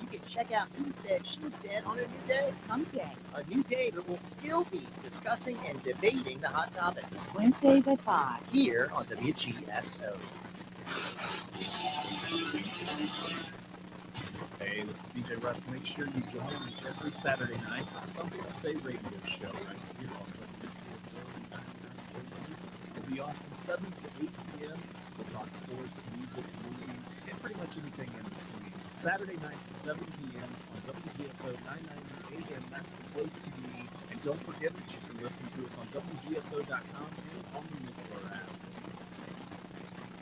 Speaker 19: You can check out He Said, She Said on a new day.
Speaker 9: Hump Day.
Speaker 19: A new day that will still be discussing and debating the hot topics.
Speaker 9: Wednesdays at 5.
Speaker 19: Here on WGSO.
Speaker 5: Hey, this is DJ Russ. Make sure you join me every Saturday night for Something to Say radio show right here on WGSO. We'll be on from 7 to 8 p.m. We'll talk sports, music, movies, and pretty much anything in between. Saturday nights at 7 p.m. on WGSO 990 AM. That's the place to be. And don't forget that you can listen to us on WGSO.com and on the Mixler app.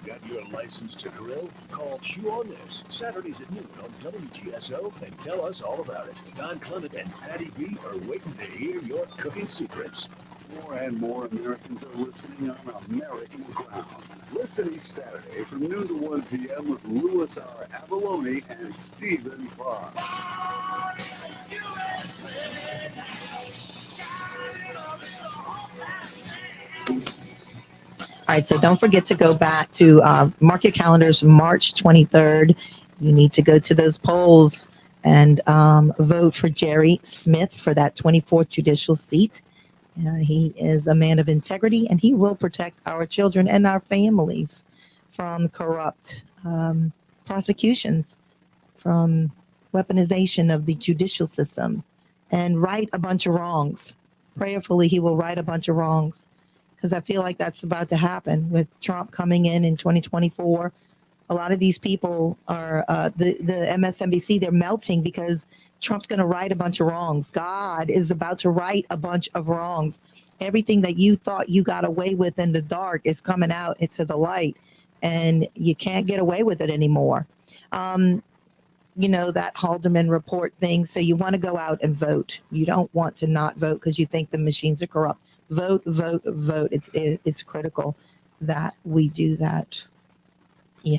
Speaker 10: Got your license to grill? Call Chew on This, Saturdays at noon on WGSO, and tell us all about it. Don Clement and Patty B are waiting to hear your cooking secrets.
Speaker 20: More and more Americans are listening on American Ground. Listen each Saturday from noon to 1 p.m. with Louis R. Abalone and Stephen Clark.
Speaker 1: All right, so don't forget to go back to mark your calendars, March 23rd. You need to go to those polls and vote for Jerry Smith for that 24th judicial seat. He is a man of integrity, and he will protect our children and our families from corrupt prosecutions, from weaponization of the judicial system, and right a bunch of wrongs. Prayerfully, he will right a bunch of wrongs, because I feel like that's about to happen with Trump coming in 2024. A lot of these people are the MSNBC, they're melting because Trump's going to right a bunch of wrongs. God is about to right a bunch of wrongs. Everything that you thought you got away with in the dark is coming out into the light, and you can't get away with it anymore. You know, that Haldeman report thing. So you want to go out and vote. You don't want to not vote because you think the machines are corrupt. Vote, vote, vote. It's critical that we do that. Yeah.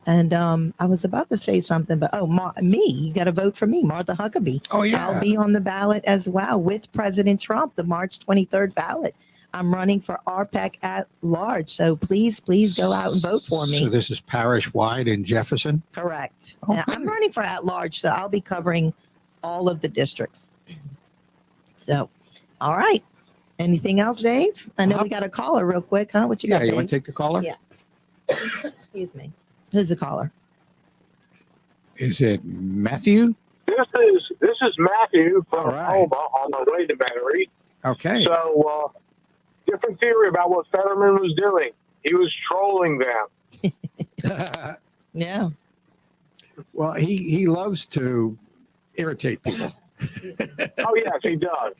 Speaker 1: And I was about to say something, but you got to vote for me, Martha Huckabee.
Speaker 2: Oh, yeah.
Speaker 1: I'll be on the ballot as well with President Trump, the March 23rd ballot. I'm running for RPEC at large. So please go out and vote for me.
Speaker 2: So this is parish-wide in Jefferson?
Speaker 1: Correct.
Speaker 2: Okay.
Speaker 1: I'm running for at large, so I'll be covering all of the districts. So, all right. Anything else, Dave? I know we got a caller real quick, huh? What you got,
Speaker 2: Yeah, you
Speaker 1: Dave?
Speaker 2: want to take the caller?
Speaker 1: Yeah. Excuse me. Who's the caller?
Speaker 2: Is it Matthew?
Speaker 21: This is Matthew from Alma on the way to Metairie.
Speaker 2: Okay.
Speaker 21: So, different theory about what Fetterman was doing. He was trolling them.
Speaker 1: Yeah.
Speaker 2: Well, he loves to irritate people.
Speaker 21: Oh, yes, he does.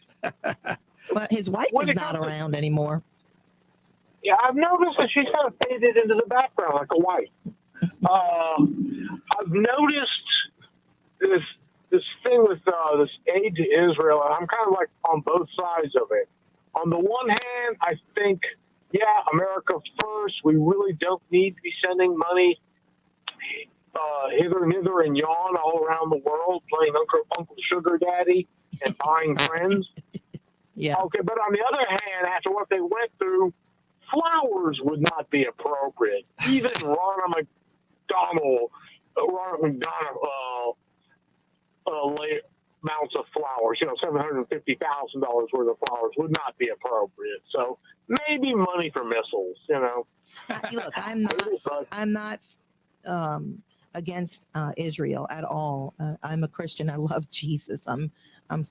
Speaker 1: Well, his wife is not around anymore.
Speaker 21: Yeah, I've noticed that she's kind of faded into the background like a wife. I've noticed this thing with this aid to Israel, and I'm kind of like on both sides of it. On the one hand, I think, yeah, America first. We really don't need to be sending money hither and thither and yon all around the world, playing Uncle Sugar Daddy and buying friends.
Speaker 1: Yeah.
Speaker 21: Okay, but on the other hand, after what they went through, flowers would not be appropriate. Even Ronald McDonald amounts of flowers, $750,000 worth of flowers would not be appropriate. So maybe money for missiles,
Speaker 1: Look, I'm not against Israel at all. I'm a Christian. I love Jesus. I'm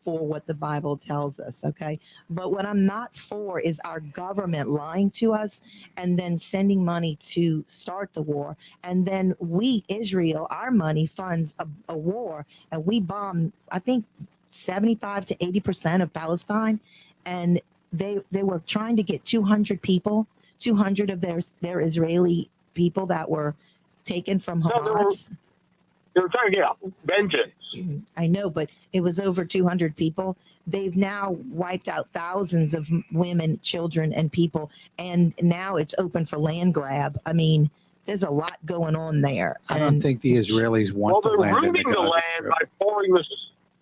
Speaker 1: for what the Bible tells us. Okay. But what I'm not for is our government lying to us and then sending money to start the war. And then we, Israel, our money funds a war, and we bomb, I think, 75 to 80% of Palestine. And they were trying to get 200 people, 200 of their Israeli people that were taken from Hamas.
Speaker 21: They were trying to get vengeance.
Speaker 1: I know, but it was over 200 people. They've now wiped out thousands of women, children, and people, and now it's open for land grab. I mean, there's a lot going on there.
Speaker 2: I don't think the Israelis want the land in the Gaza Strip.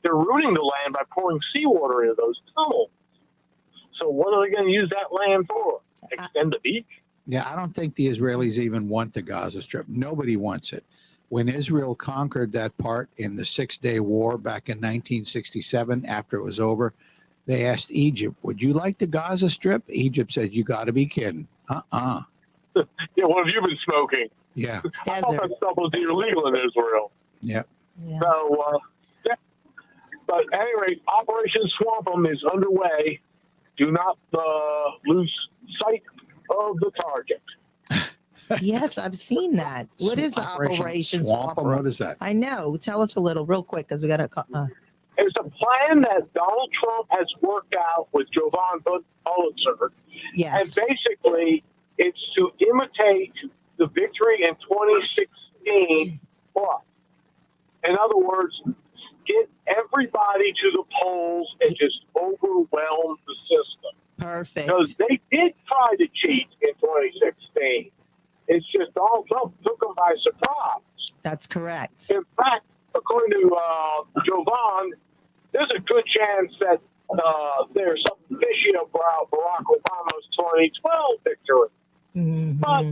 Speaker 21: They're ruining the land by pouring seawater into those tunnels. So what are they going to use that land for? Extend the beach?
Speaker 2: Yeah, I don't think the Israelis even want the Gaza Strip. Nobody wants it. When Israel conquered that part in the 6-Day War back in 1967, after it was over, they asked Egypt, would you like the Gaza Strip? Egypt said, you got to be kidding.
Speaker 21: Yeah, what have you been smoking?
Speaker 2: Yeah.
Speaker 21: I thought that stuff was illegal in Israel.
Speaker 2: Yeah.
Speaker 21: So, but at any rate, Operation Swamp 'Em is underway. Do not lose sight of the target.
Speaker 1: Yes, I've seen that. What is the Operation Swamp 'Em?
Speaker 2: What is that?
Speaker 1: I know. Tell us a little real quick because we got to.
Speaker 21: It's a plan that Donald Trump has worked out with Jovan Pulitzer.
Speaker 1: Yes.
Speaker 21: And basically, it's to imitate the victory in 2016. But, in other words, get everybody to the polls and just overwhelm the system.
Speaker 1: Perfect.
Speaker 21: Because they did try to cheat in 2016. It's just Donald Trump took them by surprise.
Speaker 1: That's correct.
Speaker 21: In fact, according to Jovan, there's a good chance that there's something fishy about Barack Obama's 2012 victory.
Speaker 1: Mm-hmm.
Speaker 21: But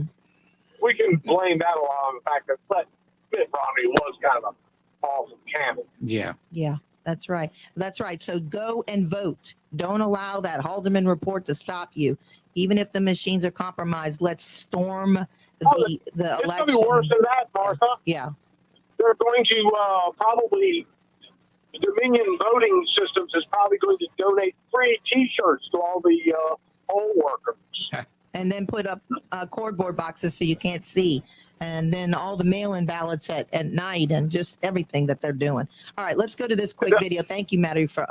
Speaker 21: we can blame that on the fact that Mitt Romney was kind of an awesome candidate.
Speaker 2: Yeah.
Speaker 1: Yeah, that's right. That's right. So go and vote. Don't allow that Haldeman report to stop you. Even if the machines are compromised, let's storm the election.
Speaker 21: It's going to be worse than that, Martha.
Speaker 1: Yeah.
Speaker 21: They're going to probably, Dominion Voting Systems is probably going to donate free T-shirts to all the poll workers.
Speaker 1: And then put up cardboard boxes so you can't see. And then all the mail-in ballots at night and just everything that they're doing. All right, let's go to this quick video. Thank you, Matthew from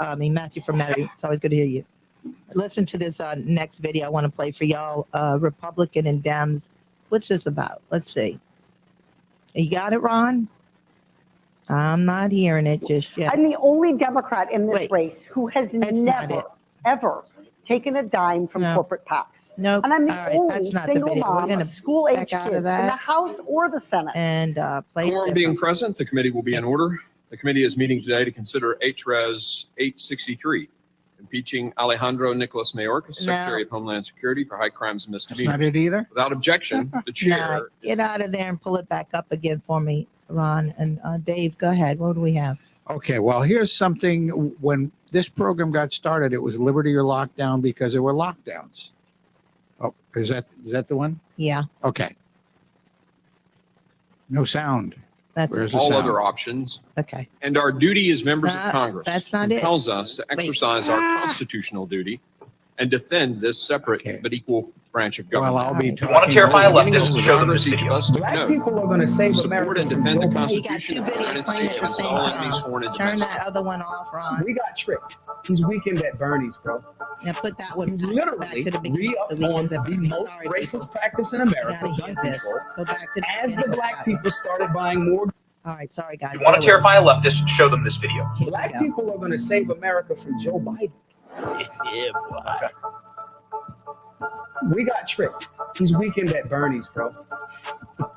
Speaker 1: Matthew. It's always good to hear you. Listen to this next video I want to play for y'all. Republican and Dems. What's this about? Let's see. You got it, Ron? I'm not hearing it just yet.
Speaker 4: I'm the only Democrat in this race who has never, ever taken a dime from corporate PACs.
Speaker 1: No,
Speaker 4: and I'm the
Speaker 1: all right,
Speaker 4: only
Speaker 1: that's not the
Speaker 4: single
Speaker 1: video. We're
Speaker 4: mom
Speaker 1: gonna
Speaker 4: of school-age
Speaker 1: back
Speaker 4: kids
Speaker 1: out of
Speaker 4: in the
Speaker 1: that.
Speaker 4: House or the Senate.
Speaker 1: And play
Speaker 22: Quorum being present, the committee will be in order. The committee is meeting today to consider HRES 863, impeaching Alejandro Nicolas Mayorkas, Secretary of Homeland Security, for high crimes and misdemeanors.
Speaker 2: Not it either.
Speaker 22: Without objection, the chair.
Speaker 1: Get out of there and pull it back up again for me, Ron. And Dave, go ahead. What do we have?
Speaker 2: Okay, well, here's something. When this program got started, it was liberty or lockdown because there were lockdowns. Oh, is that the one?
Speaker 1: Yeah.
Speaker 2: Okay. No sound.
Speaker 1: That's
Speaker 2: Where's the
Speaker 22: all
Speaker 2: sound?
Speaker 22: other options.
Speaker 1: Okay.
Speaker 22: And our duty as members of Congress
Speaker 1: that's not it.
Speaker 22: compels us to exercise our constitutional duty and defend this separate but equal branch of government.
Speaker 2: Well, I'll be talking.
Speaker 22: Want to terrify
Speaker 2: Beginning
Speaker 22: leftists?
Speaker 2: of
Speaker 22: Show them
Speaker 2: Congress,
Speaker 22: this
Speaker 2: each of
Speaker 22: video.
Speaker 2: us took
Speaker 22: Black
Speaker 2: notes.
Speaker 22: people are going to save
Speaker 2: Support
Speaker 22: America
Speaker 2: and
Speaker 22: from
Speaker 2: defend the
Speaker 22: Joe Biden.
Speaker 2: Constitution
Speaker 1: You got two videos
Speaker 22: United
Speaker 1: playing at
Speaker 22: States
Speaker 1: the
Speaker 22: against
Speaker 1: same
Speaker 22: all enemies,
Speaker 1: time.
Speaker 22: foreign and
Speaker 1: Turn
Speaker 22: domestic.
Speaker 1: that other one off, Ron.
Speaker 23: We got tricked. He's weekend at Bernie's, bro.
Speaker 1: Now put that one
Speaker 23: You
Speaker 1: back
Speaker 23: literally
Speaker 1: to the beginning.
Speaker 23: re-upped on the most racist practice in America,
Speaker 1: Gotta
Speaker 23: gun
Speaker 1: hear this.
Speaker 23: control,
Speaker 1: Go back to the
Speaker 23: as the
Speaker 1: beginning.
Speaker 23: black people started buying more.
Speaker 1: All right, sorry guys.
Speaker 23: You want to terrify
Speaker 1: a
Speaker 23: leftist?
Speaker 22: Show them this video.
Speaker 23: Black people are going to save America from Joe Biden.
Speaker 22: Yeah, boy.
Speaker 23: We got tricked. He's weekend at Bernie's, bro.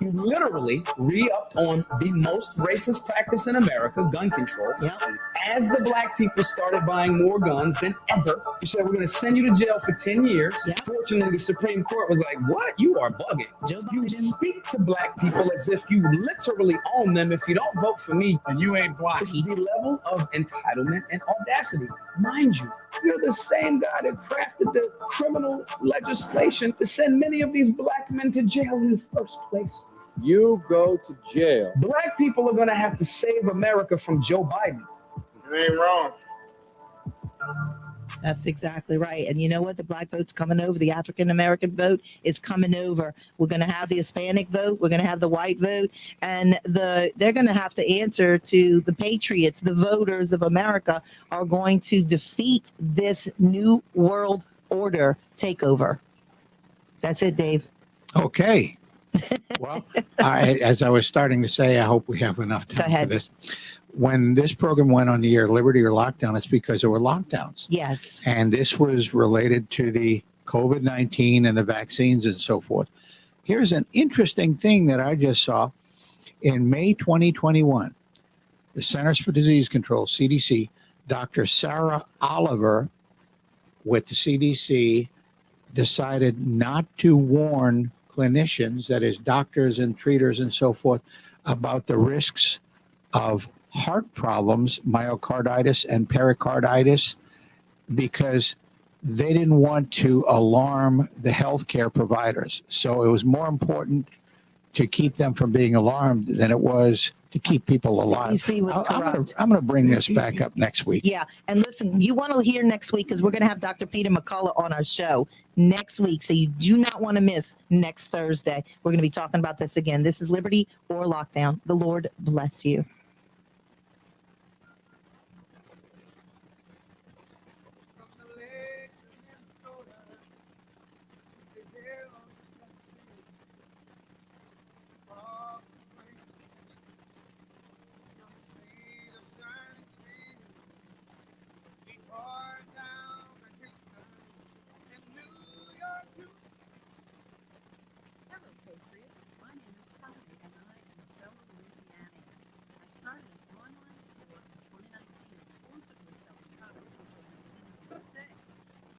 Speaker 23: You literally re-upped on the most racist practice in America, gun control.
Speaker 1: Yep.
Speaker 23: As the black people started buying more guns than ever, you said we're going to send you to jail for 10 years.
Speaker 1: Yep.
Speaker 23: Fortunately, the Supreme Court was like, what? You are bugging.
Speaker 1: Joe
Speaker 23: You
Speaker 1: Biden.
Speaker 23: speak to black people as if you literally own them. If you don't vote for me,
Speaker 2: And you ain't black.
Speaker 23: it's the level of entitlement and audacity. Mind you, you're the same guy that crafted the criminal legislation to send many of these black men to jail in the first place.
Speaker 3: You go to jail.
Speaker 23: Black people are going to have to save America from Joe Biden.
Speaker 21: You ain't wrong.
Speaker 1: That's exactly right. And you know what? The black vote's coming over. The African American vote is coming over. We're going to have the Hispanic vote. We're going to have the white vote. And they're going to have to answer to the patriots. The voters of America are going to defeat this new world order takeover. That's it, Dave.
Speaker 2: Okay. Well, as I was starting to say, I hope we have enough time for this. When this program went on the air, Liberty or Lockdown, it's because there were lockdowns.
Speaker 1: Yes.
Speaker 2: And this was related to the COVID-19 and the vaccines and so forth. Here's an interesting thing that I just saw. In May 2021, the Centers for Disease Control, CDC, Dr. Sarah Oliver with the CDC decided not to warn clinicians, that is doctors and treaters and so forth, about the risks of heart problems, myocarditis and pericarditis, because they didn't want to alarm the healthcare providers. So it was more important to keep them from being alarmed than it was to keep people alive.
Speaker 1: CDC was corrupt.
Speaker 2: I'm going to bring this back up next week.
Speaker 1: Yeah. And listen, you want to hear next week because we're going to have Dr. Peter McCullough on our show next week. So you do not want to miss next Thursday. We're going to be talking about this again. This is Liberty or Lockdown. The Lord bless you.
Speaker 7: Hello, Patriots. My name is Connie, and I am a fellow Louisianian. I started